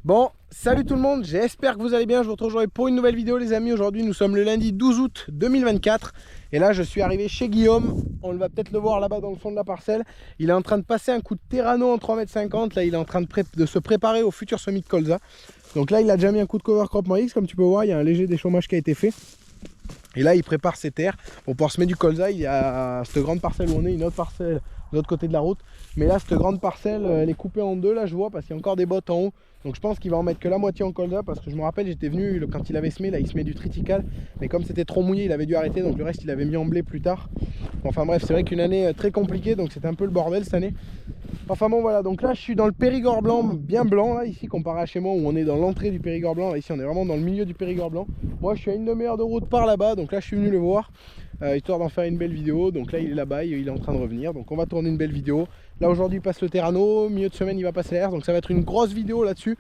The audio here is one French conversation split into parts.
Bon, salut tout le monde, j'espère que vous allez bien. Je vous retrouve aujourd'hui pour une nouvelle vidéo les amis. Aujourd'hui nous sommes le lundi 12 août 2024. Et là je suis arrivé chez Guillaume. On va peut-être le voir là-bas dans le fond de la parcelle. Il est en train de passer un coup de Terrano en 3,50 m. Là il est en train de se préparer au futur semis de colza. Donc là il a déjà mis un coup de cover crop maïs. Comme tu peux voir, il y a un léger déchômage qui a été fait. Et là il prépare ses terres pour pouvoir semer du colza. Il y a cette grande parcelle où on est, une autre parcelle de l'autre côté de la route. Mais là cette grande parcelle elle est coupée en deux là je vois, parce qu'il y a encore des bottes en haut. Donc je pense qu'il va en mettre que la moitié en colza, parce que je me rappelle j'étais venu quand il avait semé, là il semait du triticale, mais comme c'était trop mouillé il avait dû arrêter, donc le reste il avait mis en blé plus tard. Enfin bref, c'est vrai qu'une année très compliquée, donc c'était un peu le bordel cette année. Enfin bon voilà, donc là je suis dans le Périgord blanc, bien blanc là ici, comparé à chez moi où on est dans l'entrée du Périgord blanc. Là, ici on est vraiment dans le milieu du Périgord blanc. Moi je suis à une demi-heure de route par là-bas, donc là je suis venu le voir histoire d'en faire une belle vidéo. Donc là il est là-bas, il est en train de revenir, donc on va tourner une belle vidéo. Là aujourd'hui il passe le Terrano, milieu de semaine il va passer l'air, donc ça va être une grosse vidéo là-dessus.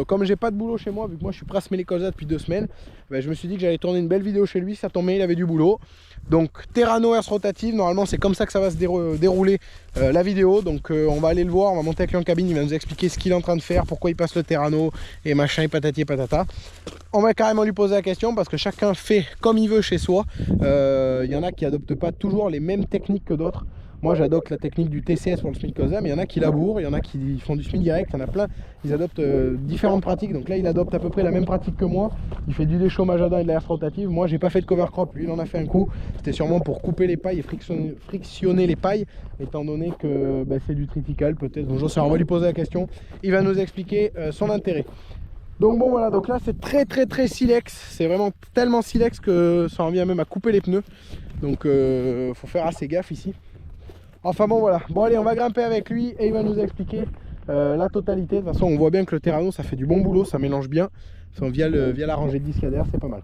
Comme j'ai pas de boulot chez moi, vu que moi je suis prêt à semer les colzas depuis 2 semaines, ben, je me suis dit que j'allais tourner une belle vidéo chez lui. Ça tombait, il avait du boulot. Donc Terrano herse rotative, normalement c'est comme ça que ça va se dérouler la vidéo. Donc on va aller le voir, on va monter avec lui en cabine, il va nous expliquer ce qu'il est en train de faire, pourquoi il passe le Terrano et machin et patati et patata. On va carrément lui poser la question, parce que chacun fait comme il veut chez soi. Il y en a qui adoptent pas toujours les mêmes techniques que d'autres. Moi j'adopte la technique du TCS pour le semis de colza, mais il y en a qui labourent, il y en a qui font du semis direct, il y en a plein, ils adoptent différentes pratiques. Donc là il adopte à peu près la même pratique que moi, il fait du déchômage à dents et de la herse rotative. Moi j'ai pas fait de cover crop, lui il en a fait un coup, c'était sûrement pour couper les pailles et frictionner les pailles, étant donné que bah, c'est du triticale peut-être. Donc on va lui poser la question, il va nous expliquer son intérêt. Donc bon voilà, donc là c'est très silex, c'est vraiment tellement silex que ça en vient même à couper les pneus. Donc faut faire assez gaffe ici. Enfin bon voilà, bon allez on va grimper avec lui et il va nous expliquer la totalité. De toute façon on voit bien que le Terrano ça fait du bon boulot, ça mélange bien. Via la rangée de disques derrière, c'est pas mal.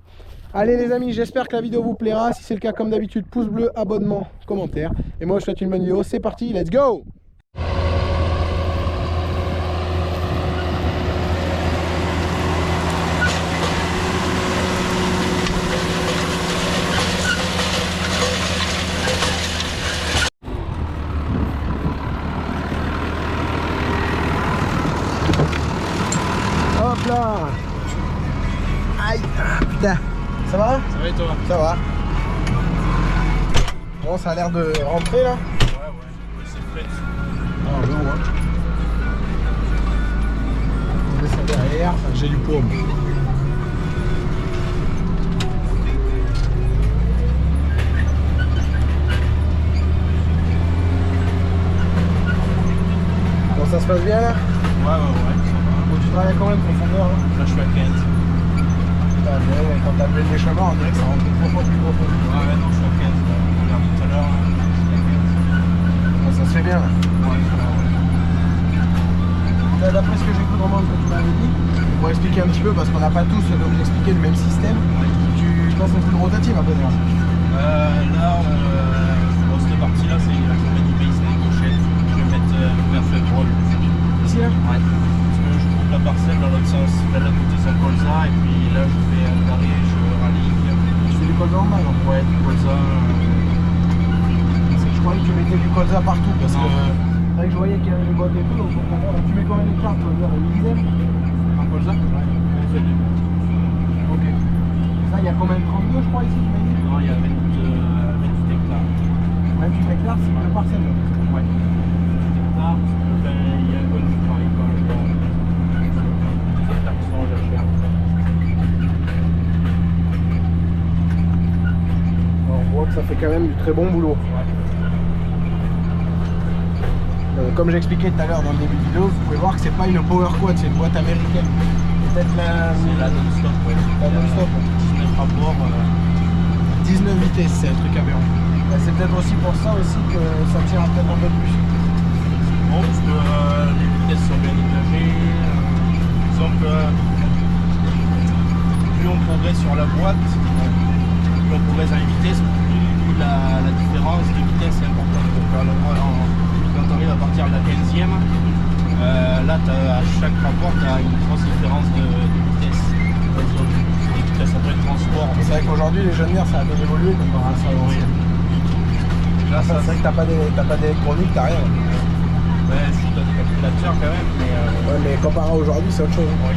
Allez les amis, j'espère que la vidéo vous plaira. Si c'est le cas, comme d'habitude, pouce bleu, abonnement, commentaire. Et moi je vous souhaite une bonne vidéo, c'est parti, let's go! Hop là. Aïe, putain. Ça va? Ça va et toi? Ça va. Bon, ça a l'air de rentrer là. Ouais, c'est frais. Ah, l'eau, hein. On descend derrière, enfin, j'ai du poids. Bon, ça se passe bien là? Ouais. Bon, tu travailles à combien de profondeur là? Là, je suis à 15. Quand t'as levé les chemins, on dirait que ça rentre plus profond. Ouais, non, je suis à 15. On regarde tout à l'heure. Bon, ça se fait bien là. Ouais, D'après ce que j'ai cru comprendre que tu m'avais dit, pour expliquer un petit peu, parce qu'on n'a pas tous, comme j'expliquais, le même système, tu passes un peu de rotative après ça. là, bon, cette partie-là, c'est la journée du pays, c'est les gauchettes. Je vais mettre un feu roll. Ici là? Ouais. Parce que je coupe la parcelle dans l'autre sens. Là, d'un côté, c'est un colza, et puis là, je fais un carré, je rallie. Tu fais du colza en bas donc? Ouais, du colza. Je croyais que tu mettais du colza partout, parce que c'est vrai que je voyais qu'il y avait des bottes et tout, donc tu mets combien d'hectares, tu veux dire, une dizaine? Un colza? Ouais. On fait deux. Ok. Ça, il y a combien de 32 je crois ici? Non, il y a 28 hectares. 28 hectares, c'est deux parcelles. Ouais. 28 hectares, parce que ben, il y a un peu de travail quand même. Les hectares qui sont en jachère. On voit que ça fait quand même du très bon boulot. Ouais. Comme j'expliquais tout à l'heure dans le début de vidéo, vous pouvez voir que c'est pas une power quad, c'est une boîte américaine. Peut-être C'est la non-stop, ouais. La non-stop. 19 rapports. 19 vitesses, c'est un truc aberrant. C'est peut-être aussi pour ça aussi que ça tire peut-être un peu plus. Bon, parce que les vitesses sont bien dégagées. Disons que plus on progresse sur la boîte, plus on progresse dans les vitesses, plus la différence de vitesse est importante. Donc, quand on arrive à partir de la 15e, là à chaque rapport tu as une grosse différence de vitesse. De vitesse après le transport. C'est vrai qu'aujourd'hui les jeunes mères ça a bien évolué comparé à ça. Oui. Là, C'est vrai que t'as pas d'électronique, t'as rien. Ouais, je suis d'autres calculateurs quand même, mais... Ouais, mais comparé à aujourd'hui, c'est autre chose. Hein. Ouais.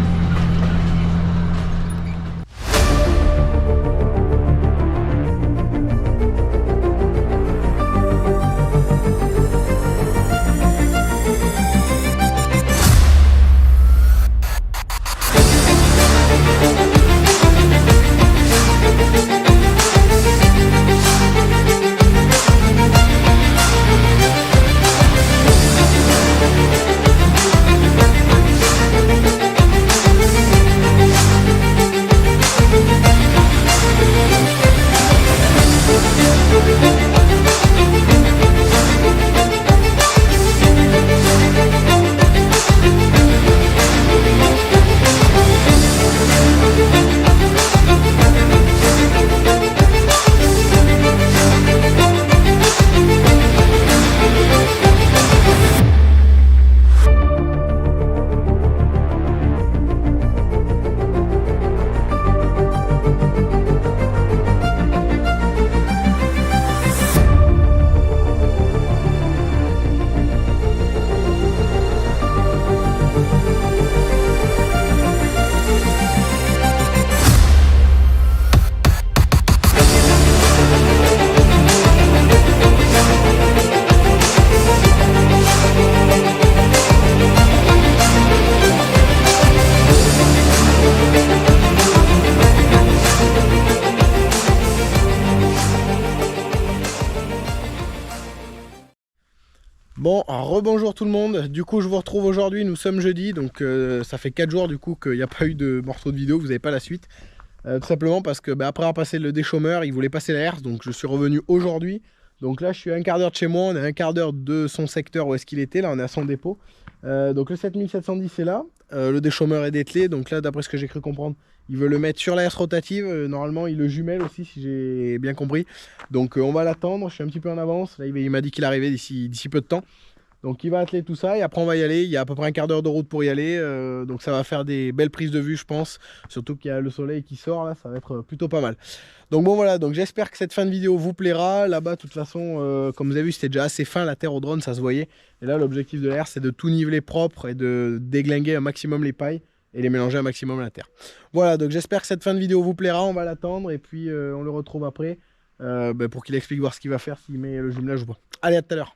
Bon, rebonjour tout le monde. Du coup, je vous retrouve aujourd'hui. Nous sommes jeudi, donc ça fait 4 jours du coup qu'il n'y a pas eu de morceau de vidéo. Vous n'avez pas la suite. Tout simplement parce que après avoir passé le déchômeur, il voulait passer la herse. Donc je suis revenu aujourd'hui. Donc là, je suis à un quart d'heure de chez moi. On est à un quart d'heure de son secteur où est-ce qu'il était. Là, on est à son dépôt. Donc le 7710 est là. Le déchômeur est dételé. Donc là, d'après ce que j'ai cru comprendre, il veut le mettre sur la herse rotative. Normalement, il le jumelle aussi, si j'ai bien compris. Donc on va l'attendre. Je suis un petit peu en avance. Là, il m'a dit qu'il arrivait d'ici peu de temps. Donc il va atteler tout ça et après on va y aller. Il y a à peu près un quart d'heure de route pour y aller. Donc ça va faire des belles prises de vue, je pense. Surtout qu'il y a le soleil qui sort là, ça va être plutôt pas mal. Donc bon voilà, donc j'espère que cette fin de vidéo vous plaira. Là-bas, de toute façon, comme vous avez vu, c'était déjà assez fin la terre au drone, ça se voyait. Et là, l'objectif de l'air, c'est de tout niveler propre et de déglinguer un maximum les pailles et les mélanger un maximum à la terre. Voilà, donc j'espère que cette fin de vidéo vous plaira. On va l'attendre et puis on le retrouve après pour qu'il explique voir ce qu'il va faire, s'il met le jumelage ou pas. Allez, à tout à l'heure.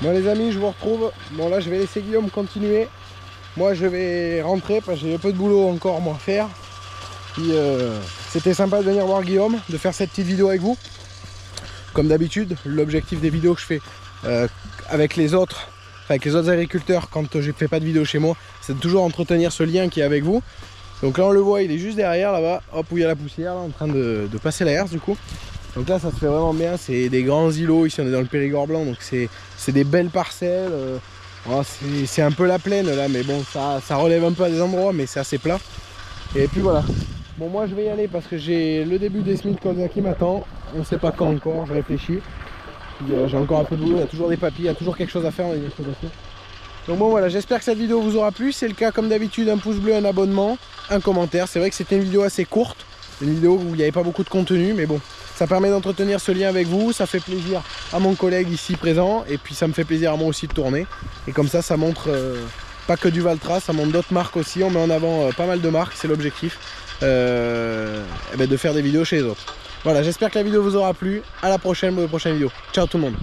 Bon les amis, je vous retrouve. Bon là je vais laisser Guillaume continuer. Moi je vais rentrer parce que j'ai un peu de boulot encore moi à faire. Puis c'était sympa de venir voir Guillaume, de faire cette petite vidéo avec vous. Comme d'habitude, l'objectif des vidéos que je fais avec les autres agriculteurs quand je ne fais pas de vidéo chez moi, c'est de toujours entretenir ce lien qui est avec vous. Donc là on le voit, il est juste derrière là-bas, hop où il y a la poussière là, en train de passer la herse du coup. Donc là ça se fait vraiment bien, c'est des grands îlots, ici on est dans le Périgord blanc, donc c'est des belles parcelles. Oh, c'est un peu la plaine là, mais bon ça relève un peu à des endroits, mais c'est assez plat. Et puis voilà. Bon moi je vais y aller parce que j'ai le début des Smith Colza qui m'attend. On ne sait pas quand encore, je réfléchis. J'ai encore un peu de boulot, il y a toujours des papiers, il y a toujours quelque chose à faire dans les exploitations. Donc bon voilà, j'espère que cette vidéo vous aura plu. C'est le cas comme d'habitude, un pouce bleu, un abonnement, un commentaire. C'est vrai que c'était une vidéo assez courte, une vidéo où il n'y avait pas beaucoup de contenu, mais bon, ça permet d'entretenir ce lien avec vous, ça fait plaisir à mon collègue ici présent, et puis ça me fait plaisir à moi aussi de tourner. Et comme ça montre pas que du Valtra, ça montre d'autres marques aussi, on met en avant pas mal de marques, c'est l'objectif, de faire des vidéos chez les autres. Voilà, j'espère que la vidéo vous aura plu, à la prochaine pour de prochaines vidéos. Ciao tout le monde.